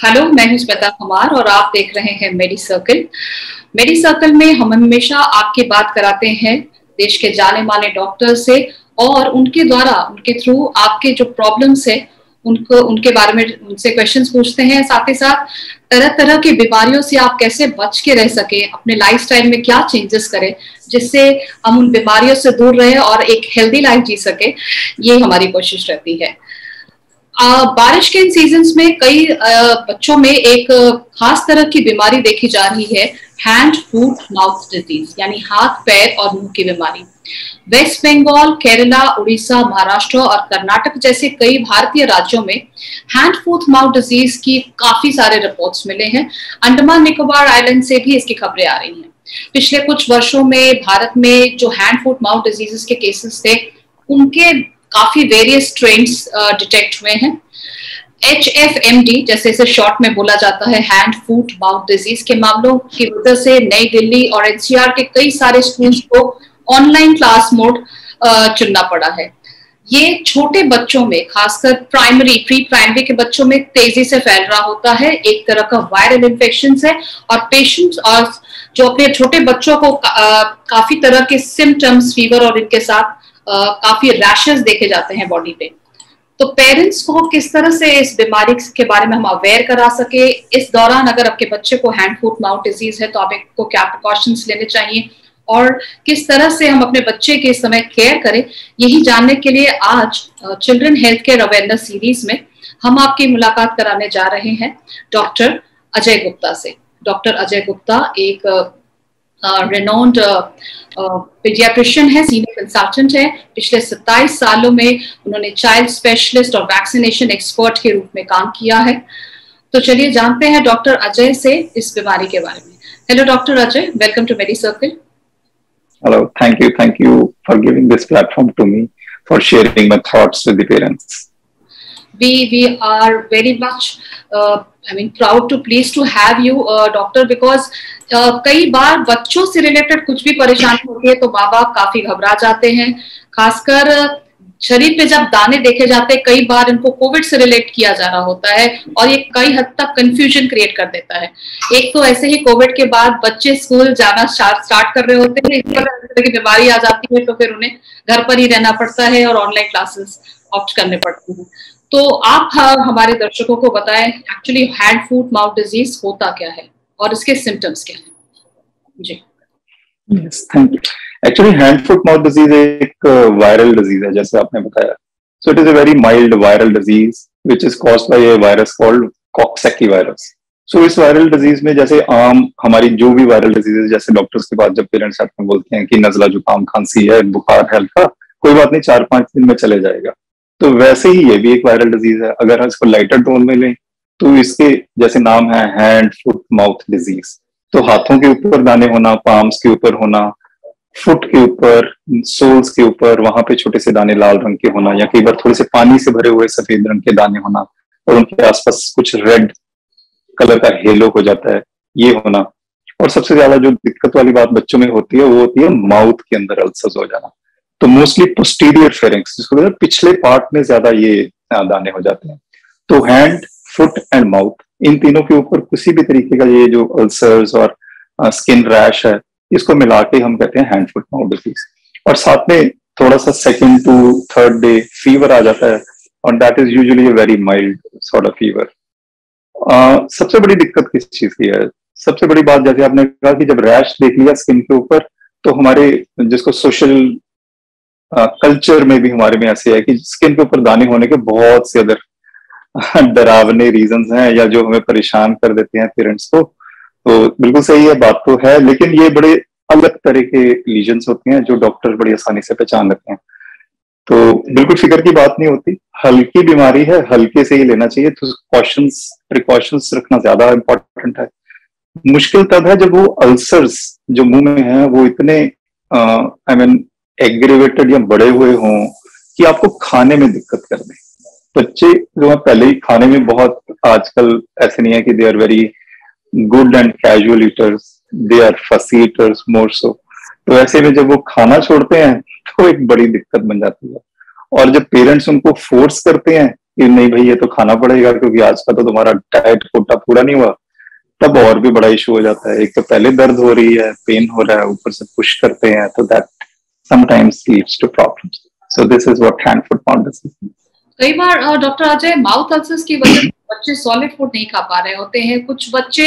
Hello, मैं हूं श्वेता कुमार और आप देख रहे हैं मेडी सर्कल। मेडी सर्कल में हम हमेशा आपकी बात कराते हैं देश के जाने माने डॉक्टर से और उनके द्वारा, उनके थ्रू आपके जो प्रॉब्लम्स है उनको, उनके बारे में उनसे क्वेश्चंस पूछते हैं। साथ ही साथ तरह तरह की बीमारियों से आप कैसे बच के रह सके, अपने लाइफस्टाइल में क्या चेंजेस करें जिससे हम उन बीमारियों से दूर रहे और एक हेल्दी लाइफ जी सके, ये हमारी कोशिश रहती है। बारिश के इन सीजन्स में कई बच्चों में एक खास तरह की बीमारी देखी जा रही है, हैंड फूट माउथ डिजीज, यानी हाथ पैर और मुंह की बीमारी। वेस्ट बंगाल, केरला, उड़ीसा, महाराष्ट्र और कर्नाटक जैसे कई भारतीय राज्यों में हैंड फूट माउथ डिजीज की काफी सारे रिपोर्ट्स मिले हैं। अंडमान निकोबार आइलैंड से भी इसकी खबरें आ रही हैं। पिछले कुछ वर्षों में भारत में जो हैंड फूट माउथ डिजीजेस के केसेस थे उनके काफी वेरियस ट्रेंड्स डिटेक्ट हुए हैं। HFMD जैसे इसे शॉर्ट में बोला जाता है, हैंड फूट माउथ डिजीज के मामलों की वजह से नई दिल्ली और NCR के कई सारे स्कूल्स को ऑनलाइन क्लास मोड चुनना पड़ा है। ये छोटे बच्चों में, खासकर प्राइमरी, प्री प्राइमरी के बच्चों में तेजी से फैल रहा होता है। एक तरह का वायरल इन्फेक्शन है और पेशेंट्स और जो अपने छोटे बच्चों को काफी तरह के सिम्टम्स, फीवर और इनके साथ काफी रैशेस देखे जाते हैं बॉडी पे। तो पेरेंट्स को किस तरह से इस बीमारी के बारे में हम अवेयर करा सके, इस दौरान अगर आपके बच्चे को हैंड फूट माउथ डिजीज है तो आपको क्या प्रिकॉशंस लेने चाहिए और किस तरह से हम अपने बच्चे के इस समय केयर करें, यही जानने के लिए आज children health care awareness series में हम आपकी मुलाकात कराने जा रहे हैं डॉक्टर अजय गुप्ता से। डॉक्टर अजय गुप्ता एक रेनोन्ड पीडियाट्रिशियन है, सीनियर कंसल्टेंट है। पिछले 27 सालों में उन्होंने चाइल्ड स्पेशलिस्ट और वैक्सीनेशन एक्सपर्ट के रूप में काम किया है। तो चलिए जानते हैं डॉक्टर अजय से इस बीमारी के बारे में। Hello doctor Ajay, welcome to Medi Circle. Hello, thank you for giving this platform to me for sharing my thoughts with the parents. We are very much proud to pleased to have you doctor because कई बार बच्चों से related कुछ भी परेशानी होती है तो माँ बाप काफी घबरा जाते हैं। खासकर शरीर पे जब दाने देखे जाते हैं, कई बार इनको कोविड से रिलेट किया जा रहा होता है और ये कई हद तक कंफ्यूजन क्रिएट कर देता है। एक तो ऐसे ही कोविड के बाद बच्चे स्कूल जाना स्टार्ट कर रहे होते हैं, इस तरह की बीमारी आ जाती है तो फिर उन्हें घर पर ही रहना पड़ता है और ऑनलाइन क्लासेस ऑप्ट करने पड़ते हैं। तो आप हमारे दर्शकों को बताएं एक्चुअली हैंड फूट माउथ डिजीज होता क्या है और इसके सिम्टम्स क्या हैं। जी। Yes, thank you. Actually, hand foot mouth disease एक वायरल डिजीज है, जैसे आपने बताया। So it is a very mild viral disease which is caused by a virus called Coxsackie virus. So इस वायरल डिजीज में जैसे आम हमारी जो भी वायरल डिजीज है, जैसे डॉक्टर्स के पास जब पेरेंट्स आते हैं बोलते हैं कि नजला जुकाम खांसी है, बुखार है हल्का, कोई बात नहीं 4-5 दिन में चले जाएगा। तो वैसे ही ये भी एक वायरल डिजीज है। अगर हम इसको लाइटर टोन में लें तो इसके जैसे नाम है हैंड फुट माउथ डिजीज, तो हाथों के ऊपर दाने होना, पाम्स के ऊपर होना, फुट के ऊपर, सोल्स के ऊपर वहां पे छोटे से दाने लाल रंग के होना, या कई बार थोड़े से पानी से भरे हुए सफेद रंग के दाने होना और उनके आसपास कुछ रेड कलर का हेलो हो जाता है, ये होना। और सबसे ज्यादा जो दिक्कत वाली बात बच्चों में होती है वो होती है माउथ के अंदर अल्सर्स हो जाना। तो मोस्टली पोस्टीरियर फेरिंक्स, जिसको कहते हैं पिछले पार्ट में ज्यादा ये दाने हो जाते हैं। तो हैंड, फुट एंड माउथ, इन तीनों के ऊपर किसी भी तरीके का ये जो अल्सर्स और स्किन रैश है, इसको मिला के हम कहते हैं हैंड फुट माउथ डिजीज। और साथ में थोड़ा सा 2nd to 3rd day fever आ जाता है और that is usually a very mild sort of fever. सबसे बड़ी दिक्कत किस चीज की है? सबसे बड़ी बात, जैसे आपने कहा कि जब रैश देख लिया स्किन के ऊपर, तो हमारे जिसको सोशल कल्चर में भी हमारे में ऐसे है कि स्किन के ऊपर दाने होने के बहुत से अदर डरावने रीजंस हैं या जो हमें परेशान कर देते हैं पेरेंट्स को। तो बिल्कुल सही है, बात तो है, लेकिन ये बड़े अलग तरह के लीजन्स होते हैं जो डॉक्टर बड़ी आसानी से पहचान लेते हैं। तो बिल्कुल फिक्र की बात नहीं होती, हल्की बीमारी है, हल्के से ही लेना चाहिए। तो प्रिकॉशंस रखना ज्यादा इंपॉर्टेंट है। मुश्किल तब है जब वो अल्सर्स जो मुंह में है वो इतने एग्रीवेटेड या बड़े हुए हों कि आपको खाने में दिक्कत कर दें। बच्चे जो है पहले ही खाने में बहुत, आजकल ऐसे नहीं है कि they are very good and casual eaters, they are fussy eaters more so. तो ऐसे में जब वो खाना छोड़ते हैं तो एक बड़ी दिक्कत बन जाती है। और जब पेरेंट्स उनको फोर्स करते हैं कि नहीं भाई ये तो खाना पड़ेगा क्योंकि आज का तो तुम्हारा डाइट कोटा पूरा नहीं हुआ, तब और भी बड़ा इशू हो जाता है। एक तो पहले दर्द हो रही है, पेन हो रहा है, ऊपर से पुश करते हैं, तो that sometimes leads to problems. So this is what hand foot mouth disease. कई बार डॉक्टर अजय, माउथ अल्सर्स की वजह से बच्चे सॉलिड फूड नहीं खा पा रहे होते हैं, कुछ बच्चे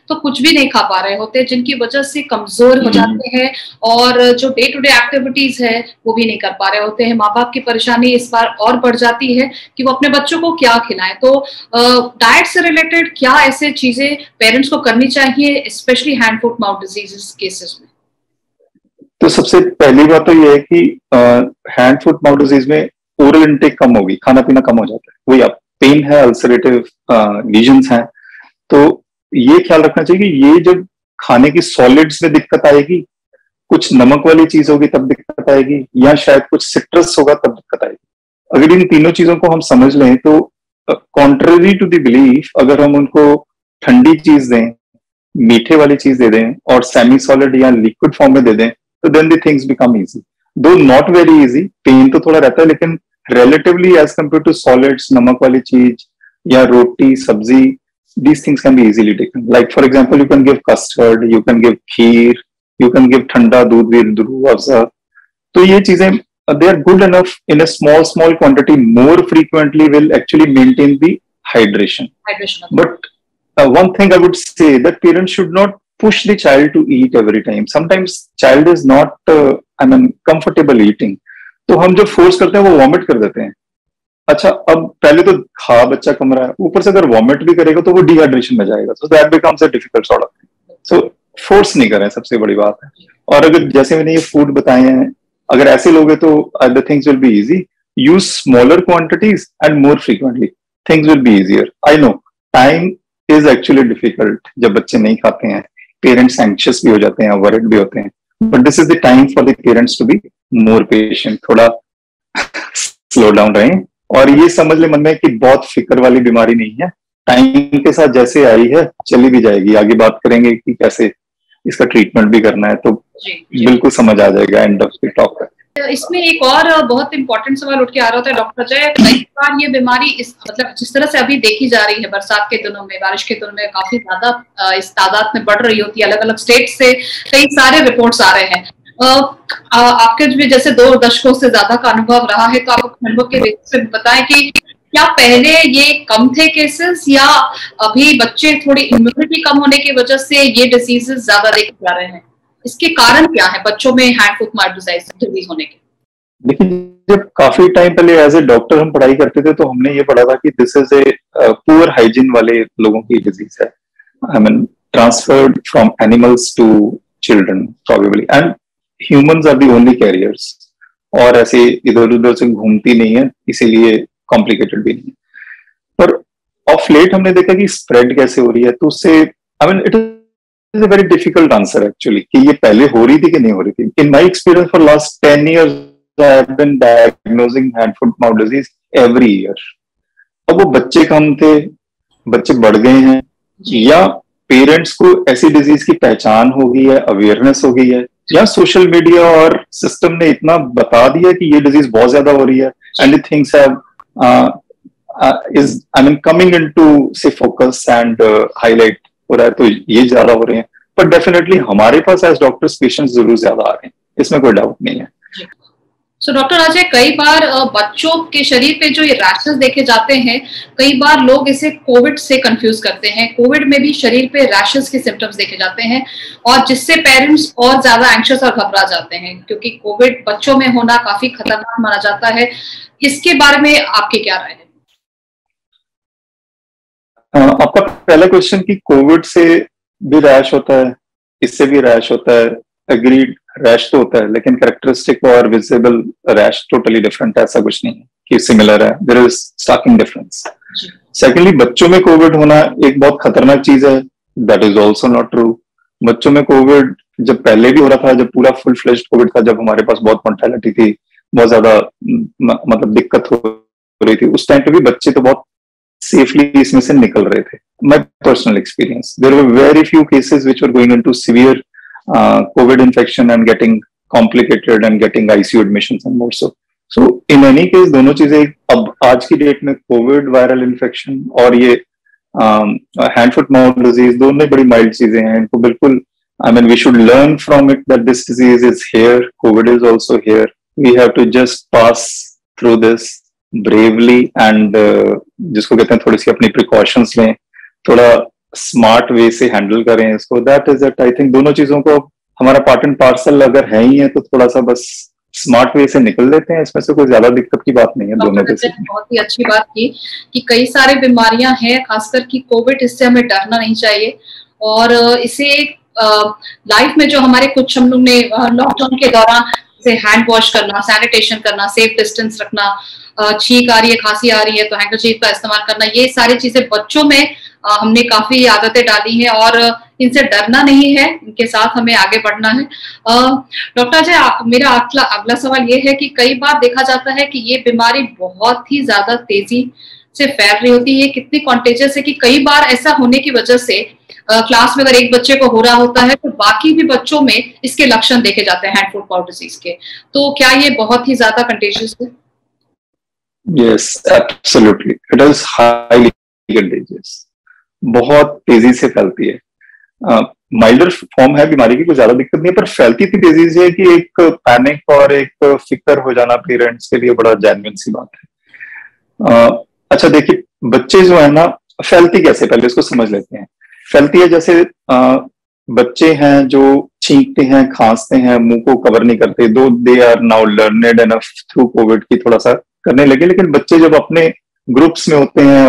तो कुछ भी नहीं खा पा रहे होते, जिनकी वजह से कमजोर हो जाते हैं और जो डे टू डे एक्टिविटीज है वो भी नहीं कर पा रहे होते हैं। माँ बाप की परेशानी इस बार और बढ़ जाती है कि वो अपने बच्चों को क्या खिलाएं। तो डाइट से रिलेटेड क्या ऐसे चीजें पेरेंट्स को करनी चाहिए, specially hand foot mouth disease cases में? तो सबसे पहली बात तो ये है कि हैंड फुट माउथ डिजीज में ओरल इनटेक कम होगी, खाना पीना कम हो जाता है। वही आप पेन है, अल्सरेटिव लीजन्स हैं, तो ये ख्याल रखना चाहिए कि ये जब खाने की सॉलिड्स में दिक्कत आएगी, कुछ नमक वाली चीज होगी तब दिक्कत आएगी, या शायद कुछ सिट्रस होगा तब दिक्कत आएगी। अगर इन तीनों चीजों को हम समझ लें तो कॉन्ट्ररी टू द बिलीफ, अगर हम उनको ठंडी चीज दें, मीठे वाली चीज दे दें और सेमी सॉलिड या लिक्विड फॉर्म में दे दें, तो then the things become easy. Though not very easy, pain तो थोड़ा रहता है, लेकिन relatively as compared to solids, नमक वाली चीज या रोटी सब्जी, these things can be easily taken. Like for example, you can give custard, you can give kheer, you can give ठंडा दूध with रूह अफ़ज़ा। तो ये चीजें they are good enough in a small quantity. More frequently will actually maintain the hydration. But one thing I would say that parents should not push the child to eat every time. Sometimes child is not comfortable eating. तो हम जब force करते हैं वो vomit कर देते हैं। अच्छा, अब पहले तो खा बच्चा कम रहा है, ऊपर से अगर वॉमिट भी करेगा तो वो डिहाइड्रेशन में जाएगा, so that becomes a difficult sort of thing. So force नहीं करें, सबसे बड़ी बात है। और अगर जैसे मैंने ये फूड बताए हैं, अगर ऐसे लोग हैं तो the things will be easy. Use smaller quantities and more frequently, things will be easier. I know time is actually difficult, जब बच्चे नहीं खाते हैं पेरेंट्स एंग्शियस भी हो जाते हैं, वरिड भी होते हैं, but this is the time for the parents to be more patient. थोड़ा स्लो डाउन रहें और ये समझ ले मन में कि बहुत फिक्र वाली बीमारी नहीं है, टाइम के साथ जैसे आई है चली भी जाएगी। आगे बात करेंगे कि कैसे इसका ट्रीटमेंट भी करना है, तो बिल्कुल समझ आ जाएगा एंड ऑफ द टॉक। इसमें एक और बहुत इंपॉर्टेंट सवाल उठ के आ रहा होता है डॉक्टर अजय, कई बार ये बीमारी मतलब जिस तरह से अभी देखी जा रही है, बरसात के दिनों में, बारिश के दिनों में काफी ज्यादा इस तादाद में बढ़ रही होती है। अलग अलग स्टेट से कई सारे रिपोर्ट्स आ रहे हैं। आपके भी जैसे 2 दशकों से ज्यादा का अनुभव रहा है, तो आप अपने अनुभव के बेसिस पे बताएं कि क्या पहले ये कम थे केसेस, या अभी बच्चे थोड़ी इम्यूनिटी कम होने की वजह से ये डिजीजेस ज्यादा देखे जा रहे हैं? इसके कारण क्या है बच्चों में हैंड फुट माउथ डिजीज होने के? देखिए, जब काफी टाइम पहले एज ए डॉक्टर हम पढ़ाई करते थे तो हमने ये पढ़ा था कि this is a poor hygiene वाले लोगों की डिजीज है। I mean transferred from animals to children probably, and humans are the only carriers, और ऐसे इधर उधर से घूमती नहीं है, इसीलिए कॉम्प्लिकेटेड भी नहीं है। पर ऑफ लेट हमने देखा कि स्प्रेड कैसे हो रही है, तो उससे I mean it is a very difficult answer actually कि ये पहले हो रही थी कि नहीं हो रही थी। In my experience for last 10 years I have been diagnosing hand foot mouth disease every year. अब वो बच्चे कम थे, बच्चे बढ़ गए हैं, या पेरेंट्स को ऐसी डिजीज की पहचान हो गई है, अवेयरनेस हो गई है, या सोशल मीडिया और सिस्टम ने इतना बता दिया कि ये डिजीज बहुत ज्यादा हो रही है, and things have coming into से फोकस एंड हाईलाइट हो रहा है, तो ये ज्यादा हो रहे हैं। पर डेफिनेटली हमारे पास एज डॉक्टर्स पेशेंट्स जरूर ज्यादा आ रहे हैं, इसमें कोई डाउट नहीं है। सो डॉक्टर अजय, कई बार बच्चों के शरीर पे जो ये रैशेस देखे जाते हैं, कई बार लोग इसे कोविड से कंफ्यूज करते हैं। कोविड में भी शरीर पे रैशेस के सिम्टम्स देखे जाते हैं, और जिससे पेरेंट्स और ज्यादा एंग्शियस और घबरा जाते हैं, क्योंकि कोविड बच्चों में होना काफी खतरनाक माना जाता है। इसके बारे में आपकी क्या राय है? आपका पहला क्वेश्चन कि कोविड से भी रैश होता है, इससे भी रैश होता है, एग्रीड, रैश तो होता है, लेकिन कैरेक्टरिस्टिक और विजिबल रैश टोटली डिफरेंट है, ऐसा कुछ नहीं है कि सिमिलर है, देयर इज स्टार्किंग डिफरेंस। सेकेंडली, बच्चों में कोविड होना एक बहुत खतरनाक चीज है, that is also not true. बच्चों में कोविड जब पहले भी हो रहा था, जब पूरा फुल फ्लेज्ड कोविड था, जब हमारे पास बहुत मोर्टेलिटी थी, बहुत ज्यादा मतलब दिक्कत हो रही थी, उस टाइम पे भी बच्चे तो बहुत सेफली इसमें से निकल रहे थे। My personal experience, there were very few cases which were going into severe COVID infection and getting complicated and getting ICU admissions and more so. So in any case दोनों चीजें अब आज की डेट में कोविड वायरल इन्फेक्शन और ये hand foot mouth disease दोनों बड़ी माइल्ड चीजें हैं, इनको बिल्कुल I mean we should learn from it that this disease is here, COVID is also here. We have to just pass through this bravely and जिसको कहते हैं थोड़ी सी अपनी precautions लें, थोड़ा स्मार्ट वे से हैंडल करें इसको. That is it. I think दोनों चीजों को हमारा पार्ट एंड पार्सल अगर है ही है तो थोड़ा सा बस स्मार्ट वे से निकल लेते हैं, इसमें से कोई ज्यादा दिक्कत की बात नहीं है. दोनों के बहुत ही अच्छी बात की कि कई सारे बीमारियां हैं, खासकर कि कोविड, इससे हमें डरना नहीं चाहिए. और इसे लाइफ में जो हमारे कुछ हम लोग ने लॉकडाउन के दौरान से हैंड वॉश करना, सैनिटेशन करना, सेफ डिस्टेंस रखना, छींक आ रही है, खांसी आ रही है तो हैंडकरचीफ का इस्तेमाल करना, ये सारी चीजें बच्चों में हमने काफी आदतें डाली हैं और इनसे डरना नहीं है, इनके साथ हमें आगे बढ़ना है. डॉक्टर जी, मेरा अगला सवाल ये है कि कई बार देखा जाता है कि ये बीमारी बहुत ही ज्यादा तेजी से फैल रही होती है, कितनी कॉन्टेजियस है कि कई बार ऐसा होने की वजह से क्लास में अगर एक बच्चे को हो रहा होता है तो बाकी भी बच्चों में इसके लक्षण देखे जाते हैं हैंड फुट माउथ डिजीज के. तो क्या ये बहुत ही ज्यादा कंटेजियस है? Yes, absolutely. It is highly contagious. बहुत तेजी से फैलती है. माइल्डर फॉर्म है बीमारी की, कोई ज्यादा दिक्कत नहीं है, पर फैलती इतनी तेजी से है कि एक पैनिक और एक फिक्र हो जाना पेरेंट्स के लिए बड़ा जेन्युइन सी बात है. अच्छा देखिए, बच्चे जो है ना, फैलती कैसे, पहले इसको समझ लेते हैं. फैलती है जैसे बच्चे हैं जो छींकते हैं, खांसते हैं, मुंह को कवर नहीं करते, though they are now learned enough through COVID की थोड़ा सा करने लगे, लेकिन बच्चे जब अपने ग्रुप्स में होते हैं,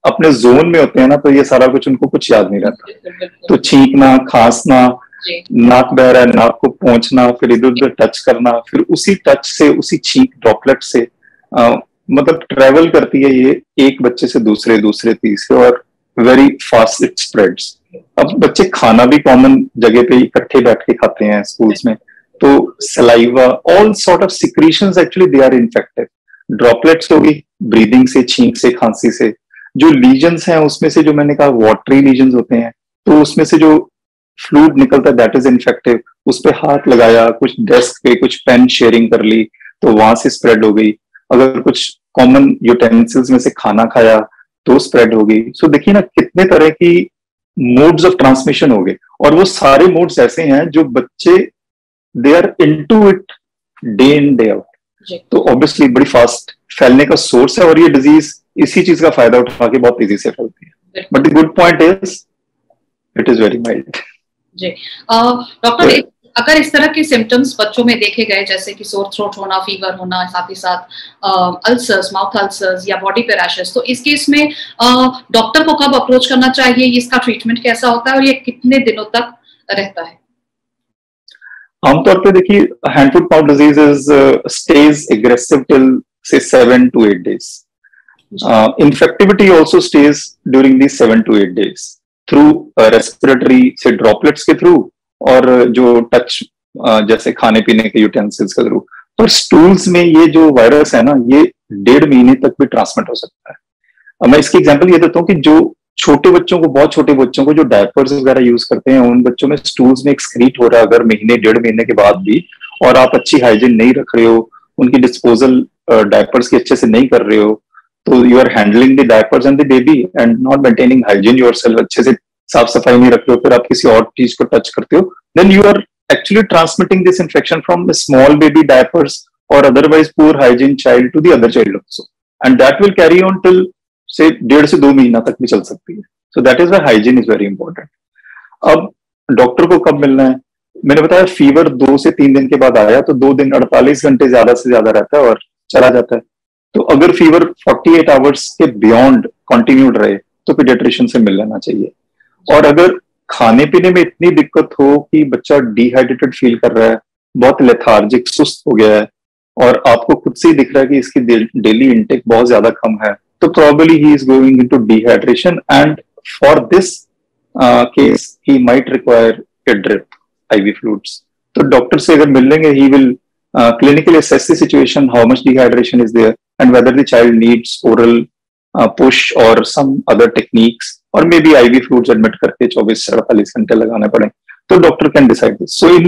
अपने जोन में होते हैं ना, तो ये सारा कुछ उनको कुछ याद नहीं रहता. तो छींकना, खांसना, नाक बह रहा है, नाक को पोंछना, फिर इधर उधर टच करना, फिर उसी टच से, उसी छींक ड्रॉपलेट से मतलब ट्रेवल करती है ये एक बच्चे से दूसरे, तीसरे, और वेरी फास्ट इट स्प्रेड्स. अब बच्चे खाना भी कॉमन जगह पे इकट्ठे बैठ के खाते हैं स्कूल्स में, तो saliva, all sort of secretions actually they are infected. Droplets होगी ब्रीदिंग से, छींक से, खांसी से. जो लीजन्स हैं उसमें से जो मैंने कहा वाटरी लीजन्स होते हैं, तो उसमें से जो फ्लूइड निकलता है दैट इज इन्फेक्टिव. उस पे हाथ लगाया, कुछ डेस्क पे कुछ पेन शेयरिंग कर ली तो वहां से स्प्रेड हो गई. अगर कुछ कॉमन यूटेंसिल्स में से खाना खाया तो स्प्रेड हो गई. सो देखिए ना, कितने तरह की मोड्स ऑफ ट्रांसमिशन हो गए, और वो सारे मोड्स ऐसे हैं जो बच्चे they are into it day in day out. तो ऑब्वियसली बड़ी फास्ट फैलने का सोर्स है, और ये डिजीज इसी चीज का फायदा उठा के बहुत तेजी से फैलती है. But the good point is it is very mild. जी डॉक्टर, अगर इस तरह के सिम्टम्स बच्चों में देखे गए, जैसे कि सोर थ्रोट होना, फीवर होना, साथ ही साथ अल्सर्स, माउथ अल्सर्स या बॉडी पे रैशेस, तो इस केस में डॉक्टर को कब अप्रोच करना चाहिए, इसका ट्रीटमेंट कैसा होता है और ये कितने दिनों तक रहता है? आमतौर पे देखिए, hand foot mouth disease stage aggressive till say 7 to 8 days. Infectivity also stays during these 7 to 8 days through respiratory से droplets के through, और जो टच जैसे खाने पीने के यूटेंसिल्स के थ्रू. और स्टूल्स में ये जो वायरस है ना, ये 1.5 महीने तक भी ट्रांसमिट हो सकता है. अब मैं इसकी एग्जांपल ये देता हूँ कि जो छोटे बच्चों को, बहुत छोटे बच्चों को जो डायपर्स वगैरह यूज करते हैं, उन बच्चों में स्टूल्स में एक्सक्रीट हो रहा है अगर महीने, 1.5 महीने के बाद भी, और आप अच्छी हाइजीन नहीं रख रहे हो, उनकी डिस्पोजल डायपर्स की अच्छे से नहीं कर रहे हो, तो you are handling the diapers and the baby and not maintaining hygiene yourself, अच्छे से साफ सफाई नहीं रख रहे हो, फिर आप किसी और चीज को टच करते हो, then you are actually transmitting this infection from the small baby diapers or otherwise poor hygiene child to the other child also, and that will carry on till say 1.5 से 2 महीना तक भी चल सकती है. So that is why hygiene is very important. अब doctor को कब मिलना है? मैंने बताया फीवर 2 से 3 दिन के बाद आया तो 2 दिन 48 घंटे ज्यादा से ज्यादा रहता है और चला जाता है. तो अगर फीवर 48 आवर्स के बियॉन्ड कंटिन्यूड रहे तो पीडियाट्रिशियन से मिल लेना चाहिए. और अगर खाने पीने में इतनी दिक्कत हो कि बच्चा डिहाइड्रेटेड फील कर रहा है, बहुत लेथार्जिक, सुस्त हो गया है, और आपको खुद से ही दिख रहा है कि इसकी डेली इनटेक बहुत ज्यादा कम है, तो probably he is going into dehydration, and for this case he might require a drip IV fluids. तो डॉक्टर से अगर मिल लेंगे, he will clinically assess the situation, how much dehydration is there, and whether the child needs oral push or some other techniques, or maybe IV fluids admit करके 24 से 48 घंटे लगाने पड़े, तो डॉक्टर कैन डिसाइड दिस. सो इन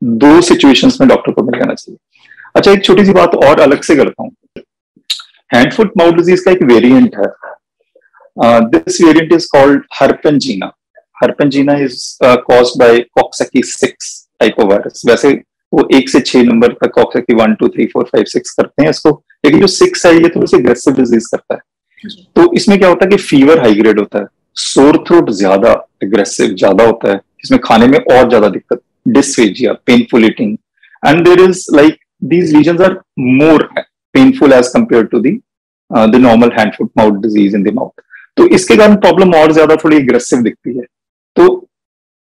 दो situations में doctor को मिल जाना चाहिए। अच्छा, एक छोटी सी बात और अलग से करता हूँ। हैंड फुट माउथ डिजीज का एक वेरिएंट है, this variant is called herpangina. Herpangina is caused by Coxsackie 6 टाइपोवायरस। वैसे वो 1 से 6 नंबर तक कॉक्सैकी 1 2 3 4 5 6 करते हैं इसको, लेकिन जो 6 है ये थोड़ी सी एग्रेसिव डिजीज करता है। तो इसमें क्या होता है कि फीवर हाई ग्रेड होता है, सोर थ्रोट ज्यादा एग्रेसिव ज्यादा होता है, इसमें खाने में और ज्यादा दिक्कत, dysphagia, painful eating, and there is like these lesions are more painful as compared to the normal hand foot mouth disease in the mouth. तो इसके कारण प्रॉब्लम और ज्यादा थोड़ी एग्रेसिव दिखती है। तो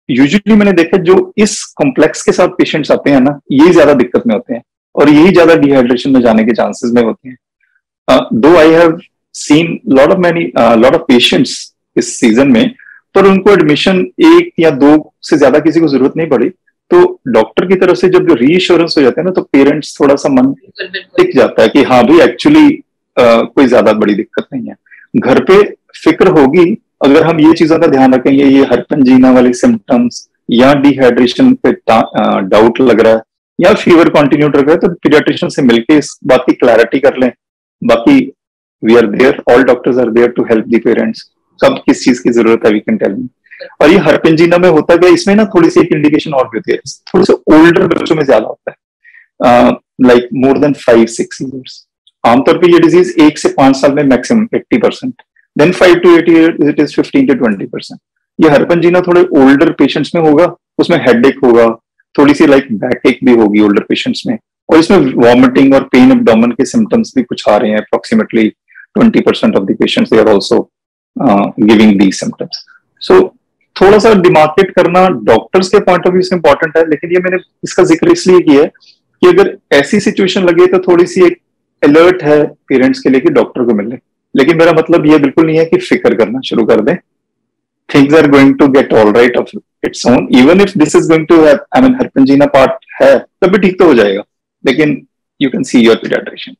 यूजुअली मैंने देखा जो इस कॉम्प्लेक्स के साथ पेशेंट्स आते हैं ना, ये ज्यादा दिक्कत में होते हैं और यही ज्यादा डिहाइड्रेशन में जाने के चांसेस में होते हैं। दो I have seen lot of patients इस सीजन में, पर उनको एडमिशन 1 या 2 से ज्यादा किसी को जरूरत नहीं पड़ी। तो डॉक्टर की तरफ से जब रीअश्योरेंस हो जाता है ना, तो पेरेंट्स थोड़ा सा मन टिक जाता है कि हाँ भाई एक्चुअली कोई ज्यादा बड़ी दिक्कत नहीं है। घर पे फिक्र होगी अगर हम ये चीजों का ध्यान रखेंगे, ये हर्पेंजीना वाले सिम्टम्स या डिहाइड्रेशन पे डाउट लग रहा है या फीवर कंटिन्यूड रख रहा है, तो पीडियाट्रिशियन से मिलके इस बात की क्लैरिटी कर लें। बाकी we are there, all doctors are there to help the parents. कब किस चीज की जरूरत है वी कैन टेल मी। और ये हर्पेंजीना में होता है, इसमें ना थोड़ी सी एक इंडिकेशन और भी होती है, थोड़े से ओल्डर बच्चों में ज्यादा होता है, लाइक मोर देन 5-6 ईयर्स। आमतौर पे ये डिजीज 1 से 5 साल में maximum 80%, then 5 to 8 years it is 15 to 20%। ये हर्पेंजीना थोड़े ओल्डर पेशेंट्स में होगा, उसमें हेडेक होगा, थोड़ी सी लाइक बैक एक भी होगी ओल्डर पेशेंट्स में, और इसमें वॉमिटिंग और पेन एब्डोमेन के सिम्टम्स भी कुछ आ रहे हैं। Approximately 20% of the patients they are also giving these symptoms. So थोड़ा सा डिमार्केट करना डॉक्टर्स के पॉइंट ऑफ व्यू से इंपॉर्टेंट है, लेकिन ये मैंने इसका जिक्र इसलिए किया है कि अगर ऐसी सिचुएशन लगे तो थोड़ी सी एक अलर्ट है पेरेंट्स के लिए कि डॉक्टर को मिले। लेकिन मेरा मतलब ये बिल्कुल नहीं है कि फिक्र करना शुरू कर दें। Things are going to get all right of its own, even if this is going to have, I mean herpangina part है तब भी ठीक तो हो जाएगा, लेकिन you can see your paediatrician.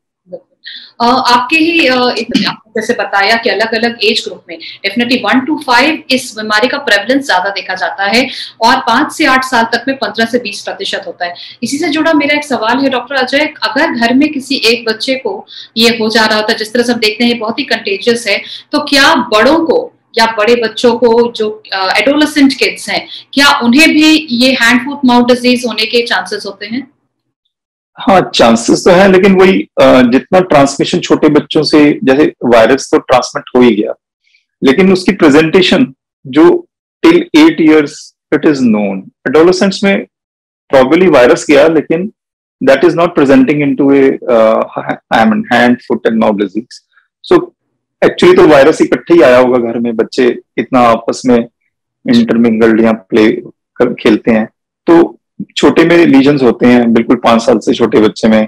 आपके ही आपने जैसे बताया कि अलग अलग एज ग्रुप में डेफिनेटली 1 to 5 इस बीमारी का प्रेवलेंस ज्यादा देखा जाता है और 5 से 8 साल तक में 15 से 20% होता है। इसी से जुड़ा मेरा एक सवाल है डॉक्टर अजय, अगर घर में किसी एक बच्चे को ये हो जा रहा होता है, जिस तरह से हम देखते हैं बहुत ही कंटेजियस है, तो क्या बड़ों को या बड़े बच्चों को जो एडोलेसेंट किड्स हैं, क्या उन्हें भी ये हैंड फुट माउथ डिजीज होने के चांसेस होते हैं? हाँ, चांसेस तो है, लेकिन वही जितना ट्रांसमिशन छोटे बच्चों से, जैसे वायरस तो ट्रांसमिट हो ही गया, लेकिन उसकी प्रेजेंटेशन जो till 8 years it is known. Adolescents में प्रॉबेबली वायरस गया, लेकिन that is not presenting into A hand foot and mouth disease. So actually तो वायरस इकट्ठे ही आया होगा घर में, बच्चे इतना आपस में इंटरमिंगल्ड या प्ले खेलते हैं, तो छोटे में लीजन्स होते हैं, बिल्कुल 5 साल से छोटे बच्चे में,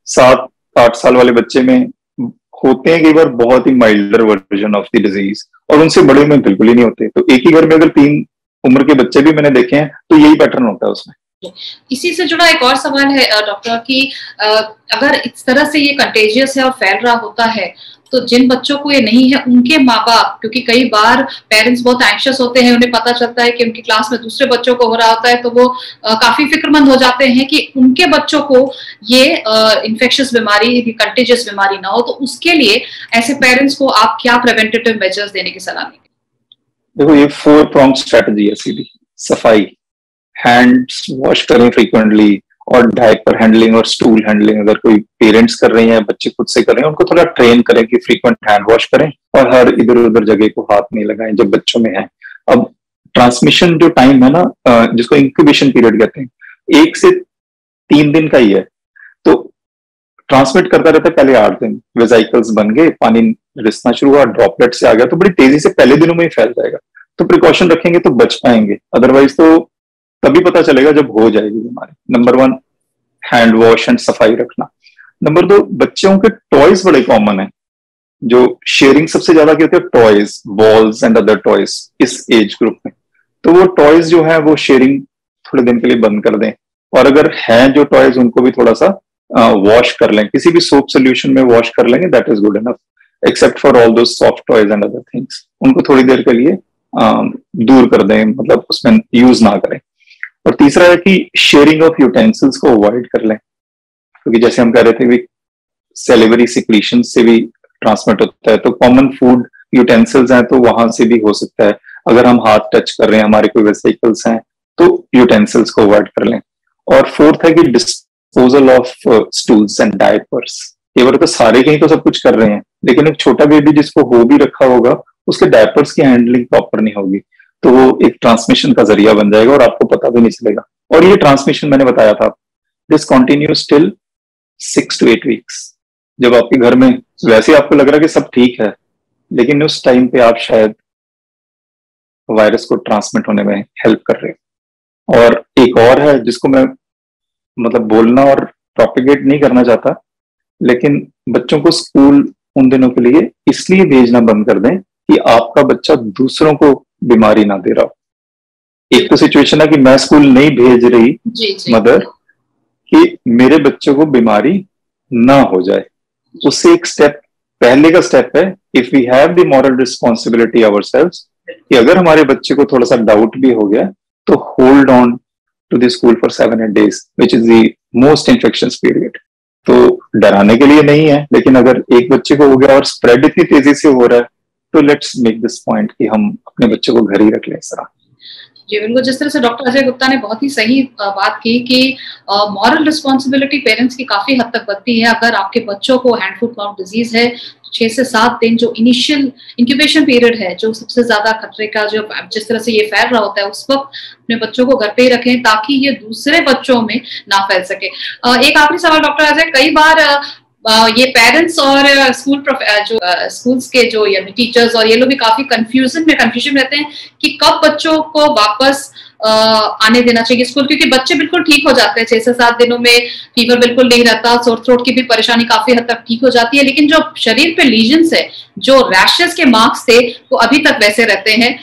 7-8 साल वाले बच्चे में होते हैं कई बार बहुत ही milder version of the disease, और उनसे बड़े में बिल्कुल ही नहीं होते। तो एक ही घर में अगर 3 उम्र के बच्चे भी मैंने देखे हैं तो यही पैटर्न होता है उसमें। इसी से जुड़ा एक और सवाल है डॉक्टर कि अगर इस तरह से ये कंटेजियस है और फैल रहा होता है, तो जिन बच्चों को ये नहीं है उनके माँ बाप, क्योंकि कई बार पेरेंट्स बहुत एंग्शियस होते हैं, उन्हें पता चलता है कि उनकी क्लास में दूसरे बच्चों को हो रहा होता है, तो वो काफी फिक्रमंद हो जाते हैं कि उनके बच्चों को ये इन्फेक्शियस बीमारी, कंटेजियस बीमारी ना हो। तो उसके लिए ऐसे पेरेंट्स को आप क्या प्रिवेंटिव मेजर्स देने की सलाह देंगे? देखो, ये 4-pronged स्ट्रेटजी है सीधी। सफाई, हैंड्स वॉश करें फ्रीक्वेंटली, और डायपर हैंडलिंग और स्टूल हैंडलिंग अगर कोई पेरेंट्स कर रहे हैं, बच्चे खुद से कर रहे हैं, उनको थोड़ा ट्रेन करें कि फ्रीक्वेंट हैंड वॉश करें और हर इधर उधर जगह को हाथ नहीं लगाएं जब बच्चों में है। अब ट्रांसमिशन जो टाइम है ना, जिसको इंक्यूबेशन पीरियड कहते हैं, 1 से 3 दिन का ही है, तो ट्रांसमिट करता रहता है पहले 8 दिन, वेजाइकल्स बन गए, पानी रिसना शुरू हुआ, ड्रॉपलेट से आ गया, तो बड़ी तेजी से पहले दिनों में ही फैल जाएगा। तो प्रिकॉशन रखेंगे तो बच पाएंगे, अदरवाइज तो तभी पता चलेगा जब हो जाएगी बीमारी। नंबर 1 हैंड वॉश एंड सफाई रखना। नंबर 2, बच्चों के टॉयज बड़े कॉमन है, जो शेयरिंग सबसे ज्यादा की होती है, toys, balls and other toys इस एज ग्रुप में। तो वो टॉयज जो है वो शेयरिंग थोड़े दिन के लिए बंद कर दें, और अगर हैं जो टॉयज उनको भी थोड़ा सा वॉश कर लें, किसी भी सोप सोल्यूशन में वॉश कर लेंगे, that is good enough, except for all those soft toys and other things. उनको थोड़ी देर के लिए दूर कर दें, मतलब उसमें यूज ना करें। और तीसरा है कि शेयरिंग ऑफ यूटेंसिल्स को अवॉइड कर लें, क्योंकि जैसे हम कह रहे थे कि सेलिवरी सिक्रीशन से भी ट्रांसमिट होता है, तो कॉमन फूड यूटेंसिल्स हैं तो वहां से भी हो सकता है। अगर हम हाथ टच कर रहे हैं, हमारे कोई वेसिकल्स हैं, तो यूटेंसिल्स को अवॉइड कर लें। और फोर्थ है कि disposal of stools and diapers. ये बार तो सारे कहीं तो सब कुछ कर रहे हैं, लेकिन एक छोटा बेबी जिसको हो भी रखा होगा, उसके डायपर्स की हैंडलिंग प्रॉपर नहीं होगी, तो वो एक ट्रांसमिशन का जरिया बन जाएगा और आपको पता भी नहीं चलेगा। और ये ट्रांसमिशन मैंने बताया था, this continues till 6 to 8 weeks। जब आपके घर में वैसे आपको लग रहा है कि सब ठीक है, लेकिन उस टाइम पे आप शायद वायरस को ट्रांसमिट होने में हेल्प कर रहे हैं। और एक और है जिसको मैं मतलब बोलना और प्रोपेगेट नहीं करना चाहता, लेकिन बच्चों को स्कूल उन दिनों के लिए इसलिए भेजना बंद कर दें कि आपका बच्चा दूसरों को बीमारी ना दे रहा हो। एक तो सिचुएशन है कि मैं स्कूल नहीं भेज रही मदर कि मेरे बच्चों को बीमारी ना हो जाए, उससे एक स्टेप पहले का स्टेप है, if we have the moral responsibility ourselves, कि अगर हमारे बच्चे को थोड़ा सा डाउट भी हो गया तो hold on to the school for 7-8 days, which is the most infections period. तो डराने के लिए नहीं है, लेकिन अगर एक बच्चे को हो गया और स्प्रेड इतनी तेजी से हो रहा है, तो लेट्स मेक दिस पॉइंट कि हम अपने बच्चे को घर ही रख लें इस तरह। जी बिल्कुल, जिस तरह से डॉक्टर अजय गुप्ता ने बहुत ही सही बात की कि मॉरल रिस्पॉन्सिबिलिटी पेरेंट्स की काफी हद तक बनती है। अगर आपके बच्चों को हैंड फुट माउथ डिजीज है, 6 से 7 दिन जो इनिशियल इंक्यूबेशन पीरियड है, जो सबसे ज्यादा खतरे का, जो जिस तरह से ये फैल रहा होता है, उस वक्त अपने बच्चों को घर पे ही रखें ताकि ये दूसरे बच्चों में ना फैल सके। एक आखिरी सवाल डॉक्टर अजय, कई बार ये पेरेंट्स और स्कूल्स के जो टीचर्स और ये लोग भी काफी कंफ्यूजन रहते हैं कि कब बच्चों को वापस आने देना चाहिए स्कूल, क्योंकि बच्चे बिल्कुल ठीक हो जाते हैं 6 से 7 दिनों में, फीवर बिल्कुल नहीं रहता, सोर थ्रोट की भी परेशानी काफी हद तक ठीक हो जाती है, लेकिन जो शरीर पे लीजन्स है, जो रैशेस के मार्क्स थे, वो अभी तक वैसे रहते हैं,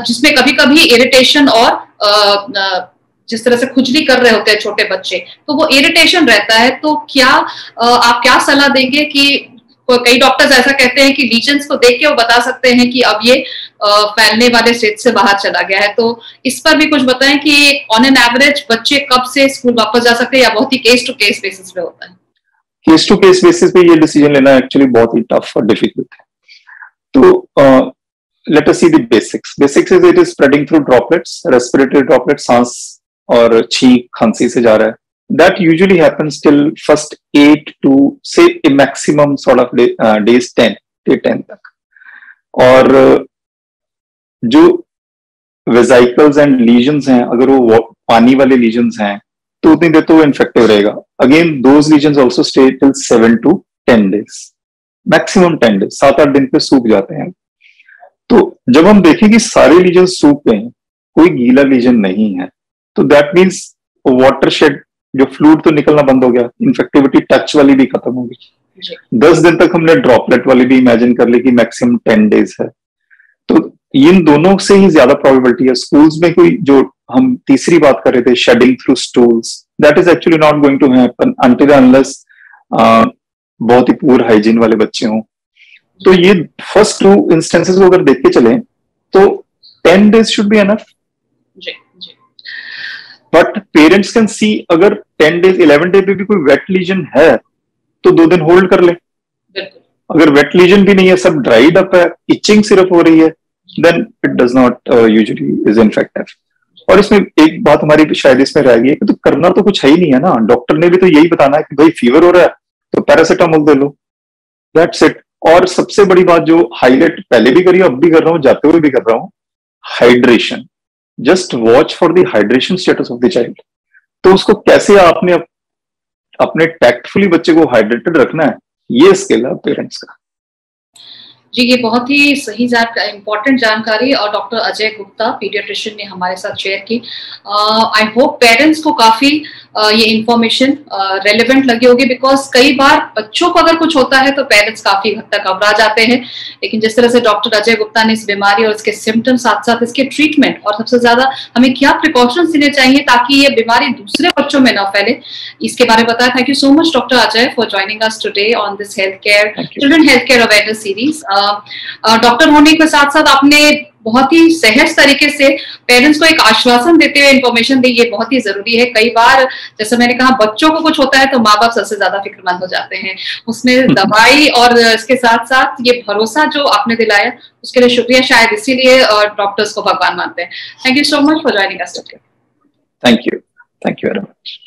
जिसमें कभी कभी इरिटेशन और जिस तरह से खुजली कर रहे होते हैं छोटे बच्चे, तो वो इरिटेशन रहता है। तो क्या आप क्या सलाह देंगे कि कई डॉक्टर्स ऐसा कहते हैं कि लीजन्स को देख के वो बता सकते हैं कि अब ये फैलने वाले स्टेज से बाहर चला गया है, तो इस पर भी कुछ बताएं कि ऑन एन एवरेज बच्चे कब से स्कूल वापस जा सकते हैं, या बहुत ही केस टू केस बेसिस पे होता है? केस टू केस बेसिस पे ये डिसीजन लेना एक्चुअली बहुत ही टफ और डिफिकल्ट है। तो let us see the basics. Basics is it is spreading through droplets, respiratory droplets, सांस और छींक खांसी से जा रहा है। That usually happens till first 8 to say a maximum sort of days 10 तक। और जो वेसिकल्स एंड लीजन्स हैं, अगर वो पानी वाले लीजन्स हैं तो उतनी देर तो वो इन्फेक्टिव रहेगा। Again those lesions also stay till 7 to 10 days, maximum 10 days, 7-8 दिन पे सूख जाते हैं। तो जब हम देखें कि सारे लीजन सूख गए, कोई गीला लीजन नहीं है, तो दैट मीन्स वाटरशेड जो फ्लूइड तो निकलना बंद हो गया, इन्फेक्टिविटी टच वाली भी खत्म हो गई। 10 दिन तक हमने ड्रॉपलेट वाली भी इमेजिन कर ली कि मैक्सिमम 10 days है। तो इन दोनों से ही ज्यादा प्रोबेबिलिटी है। स्कूल्स में कोई जो हम तीसरी बात कर रहे थे, shedding through stools, that is actually not going to happen until unless बहुत ही पुअर हाइजीन वाले बच्चे हों। तो ये फर्स्ट 2 इंस्टेंसेस को अगर देख के चलें तो 10 days should be enough. But parents can see, अगर 10 days 11 day पे भी कोई वेट लीजन है तो 2 दिन होल्ड कर ले। अगर वेट लीजन भी नहीं है, सब ड्राइड अप है, इचिंग सिर्फ हो रही है, then it does not usually is infective. और इसमें एक बात हमारी शायद इसमें रह गई है कि तो करना तो कुछ है ही नहीं है ना। डॉक्टर ने भी तो यही बताना है कि भाई फीवर हो रहा है तो paracetamol they low, that's it. और सबसे बड़ी बात जो हाईलाइट पहले भी करी, अब भी कर रहा हूँ, जाते हुए भी कर रहा हूँ, hydration. Just watch for the hydration status of the child. तो उसको कैसे आपने अपने टैक्टफुली बच्चे को हाइड्रेटेड रखना है, ये स्किल है पेरेंट्स का। जी, ये बहुत ही सही इंपॉर्टेंट जानकारी और डॉक्टर अजय गुप्ता पीडियाट्रिशियन ने हमारे साथ शेयर की। आई होप पेरेंट्स को काफी ये इंफॉर्मेशन रेलेवेंट लगी होगी, बिकॉज कई बार बच्चों को अगर कुछ होता है तो पेरेंट्स काफी हद तक घबरा जाते हैं, लेकिन जिस तरह से डॉक्टर अजय गुप्ता ने इस बीमारी और इसके सिम्टम, साथ साथ इसके ट्रीटमेंट और सबसे ज्यादा हमें क्या प्रिकॉशंस लेने चाहिए ताकि ये बीमारी दूसरे बच्चों में ना फैले, इसके बारे में बताया। Thank you so much doctor Ajay for joining us today on this children health care awareness series. Doctor होने के साथ साथ आपने बहुत ही सहज तरीके से पेरेंट्स को एक आश्वासन देते हुए इन्फॉर्मेशन दी, ये बहुत ही जरूरी है। कई बार जैसे मैंने कहा, बच्चों को कुछ होता है तो माँ बाप सबसे ज्यादा फिक्रमंद हो जाते हैं। उसमें दवाई और इसके साथ साथ ये भरोसा जो आपने दिलाया, उसके लिए शुक्रिया। शायद इसीलिए डॉक्टर्स को भगवान मानते हैं। Thank you so much for joining us today. Thank you very much.